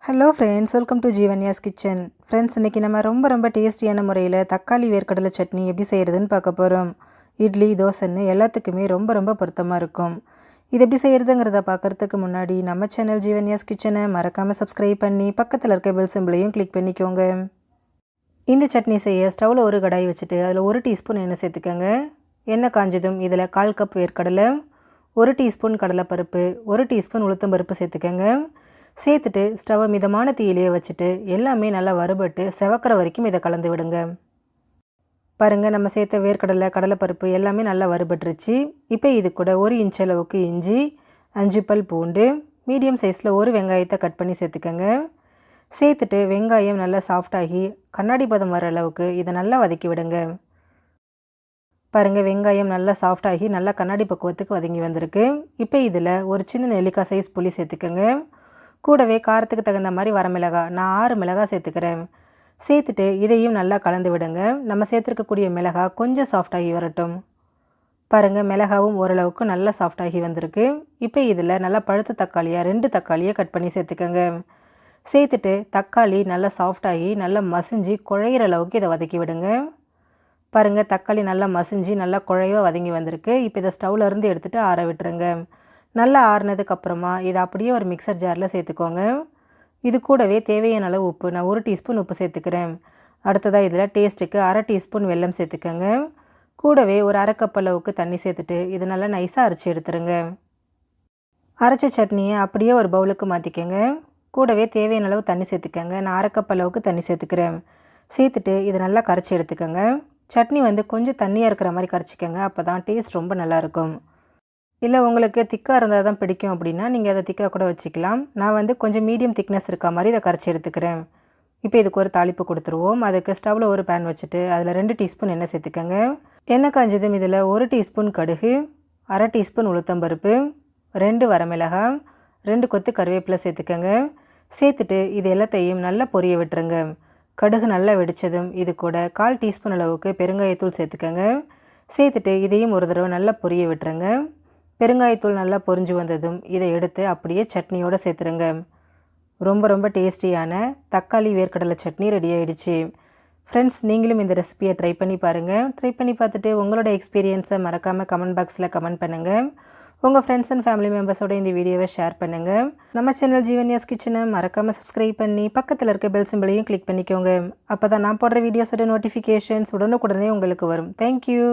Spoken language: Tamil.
Hello friends, welcome to Jeevanya's kitchen. Friends, இன்றைக்கி நம்ம ரொம்ப டேஸ்டியான முறையில் தக்காளி வேர்க்கடலை சட்னி எப்படி செய்கிறதுன்னு பார்க்க போகிறோம். இட்லி, தோசைன்னு எல்லாத்துக்குமே ரொம்ப பொருத்தமாக இருக்கும். இது எப்படி செய்கிறதுங்கிறத பார்க்குறதுக்கு முன்னாடி நம்ம சேனல் ஜீவன்யாஸ் கிச்சனை மறக்காமல் சப்ஸ்கிரைப் பண்ணி பக்கத்தில் இருக்க பெல் சிம்பிளையும் கிளிக் பண்ணிக்கோங்க. இந்த சட்னி செய்ய ஸ்டவ்வில் ஒரு கடாய் வச்சுட்டு அதில் 1 டீஸ்பூன் எண்ணெய் சேர்த்துக்கோங்க. எண்ணெய் காஞ்சதும் இதில் 1/4 கப் வேர்க்கடலை, 1 டீஸ்பூன் கடலைப்பருப்பு, 1 டீஸ்பூன் உளுத்தம்பருப்பு சேர்த்துக்கோங்க. சேர்த்துட்டு ஸ்டவ்வை மிதமான தீயிலே வச்சுட்டு எல்லாமே நல்லா வறுபட்டு செவக்கிற வரைக்கும் இதை கலந்து விடுங்க. பாருங்கள், நம்ம சேர்த்த வேர்க்கடலை, கடலைப்பருப்பு எல்லாமே நல்லா வறுபட்டுருச்சு. இப்போ இது கூட 1 இன்ச் அளவுக்கு இஞ்சி, 5 பல் பூண்டு, மீடியம் சைஸில் 1 வெங்காயத்தை கட் பண்ணி சேர்த்துக்கோங்க. சேர்த்துட்டு வெங்காயம் நல்லா சாஃப்டாகி கண்ணாடி பதம் வர அளவுக்கு இதை நல்லா வதக்கி விடுங்க. பாருங்கள், வெங்காயம் நல்லா சாஃப்டாகி நல்லா கண்ணாடி பக்குவத்துக்கு வதங்கி வந்திருக்கு. இப்போ இதில் ஒரு சின்ன நெல்லிக்காய் சைஸ் புளி சேர்த்துக்கோங்க. கூடவே காரத்துக்கு தகுந்த மாதிரி வரமிளகாய், நான் 6 மிளகாய் சேர்த்துக்கிறேன். சேர்த்துட்டு இதையும் நல்லா கலந்து விடுங்க. நம்ம சேர்த்துருக்கக்கூடிய மிளகாய் கொஞ்சம் சாஃப்டாகி வரட்டும். பாருங்கள், மிளகாவும் ஓரளவுக்கு நல்லா சாஃப்டாகி வந்திருக்கு. இப்போ இதில் நல்லா பழுத்த தக்காளியாக 2 தக்காளியை கட் பண்ணி சேர்த்துக்கோங்க. சேர்த்துட்டு தக்காளி நல்லா சாஃப்டாகி நல்லா மசிஞ்சு குழையிற அளவுக்கு இதை வதக்கி விடுங்க. பாருங்கள், தக்காளி நல்லா மசிஞ்சு நல்லா குழைவாக வதங்கி வந்திருக்கு. இப்போ இதை ஸ்டவ்வில் இருந்து எடுத்துகிட்டு ஆற விட்டுருங்க. நல்லா ஆறுனதுக்கப்புறமா இதை அப்படியே ஒரு மிக்சர் ஜாரில் சேர்த்துக்கோங்க. இது கூடவே தேவையான அளவு உப்பு, நான் 1 டீஸ்பூன் உப்பு சேர்த்துக்கிறேன். அடுத்ததாக இதில் டேஸ்ட்டுக்கு 1/2 டீஸ்பூன் வெல்லம் சேர்த்துக்கோங்க. கூடவே ஒரு 1/2 கப் அளவுக்கு தண்ணி சேர்த்துட்டு இது நல்லா நைஸாக அரைச்சி எடுத்துருங்க. அரைச்ச சட்னியை அப்படியே ஒரு பவுலுக்கு மாற்றிக்கோங்க. கூடவே தேவையான அளவு தண்ணி சேர்த்துக்கோங்க. நான் 1/2 கப் அளவுக்கு தண்ணி சேர்த்துக்கிறேன். சேர்த்துட்டு இதை நல்லா கரைச்சி எடுத்துக்கோங்க. சட்னி கொஞ்சம் தண்ணியாக இருக்கிற மாதிரி கரைச்சிக்கோங்க. அப்போ தான் டேஸ்ட் ரொம்ப நல்லாயிருக்கும். இல்லை உங்களுக்கு திக்காக இருந்தால் தான் பிடிக்கும் அப்படின்னா நீங்கள் அதை திக்காக கூட வச்சுக்கலாம். நான் கொஞ்சம் மீடியம் திக்னஸ் இருக்க மாதிரி இதை கரைச்சி எடுத்துக்கிறேன். இப்போ இதுக்கு ஒரு தாளிப்பு கொடுத்துருவோம். அதுக்கு ஸ்டவ்வில் ஒரு பேன் வச்சுட்டு அதில் 2 டீஸ்பூன் எண்ணெய் சேர்த்துக்கோங்க. எண்ணெய் காஞ்சதும் இதில் 1 டீஸ்பூன் கடுகு, 1/2 டீஸ்பூன் உளுத்தம்பருப்பு, 2 வரமிளகாய், 2 கொத்து கருவேப்பிலை சேர்த்துக்கோங்க. சேர்த்துட்டு இது எல்லாத்தையும் நல்லா பொரிய விட்டுருங்க. கடுகு நல்லா வெடித்ததும் இது கூட 1/4 டீஸ்பூன் அளவுக்கு பெருங்காயத்தூள் சேர்த்துக்கோங்க. சேர்த்துட்டு இதையும் ஒரு தடவை நல்லா பொரிய விட்டுருங்க. பெருங்காயத்தூள் நல்லா பொரிஞ்சு வந்ததும் இதை எடுத்து அப்படியே சட்னியோடு சேர்த்துருங்க. ரொம்ப டேஸ்டியான தக்காளி வேர்க்கடலை சட்னி ரெடி ஆகிடுச்சு. ஃப்ரெண்ட்ஸ், நீங்களும் இந்த ரெசிபியை ட்ரை பண்ணி பாருங்கள். ட்ரை பண்ணி பார்த்துட்டு உங்களோட எக்ஸ்பீரியன்ஸை மறக்காமல் கமெண்ட் பாக்ஸில் கமெண்ட் பண்ணுங்கள். உங்கள் ஃப்ரெண்ட்ஸ் அண்ட் ஃபேமிலி மெம்பர்ஸோட இந்த வீடியோவை ஷேர் பண்ணுங்கள். நம்ம சேனல் ஜீவன்யாஸ் கிச்சனை மறக்காமல் சப்ஸ்கிரைப் பண்ணி பக்கத்தில் இருக்க பெல் சிம்பிளையும் கிளிக் பண்ணிக்கோங்க. அப்போ தான் நான் போடுற வீடியோஸோட நோட்டிஃபிகேஷன்ஸ் உடனுக்குடனே உங்களுக்கு வரும். தேங்க்யூ.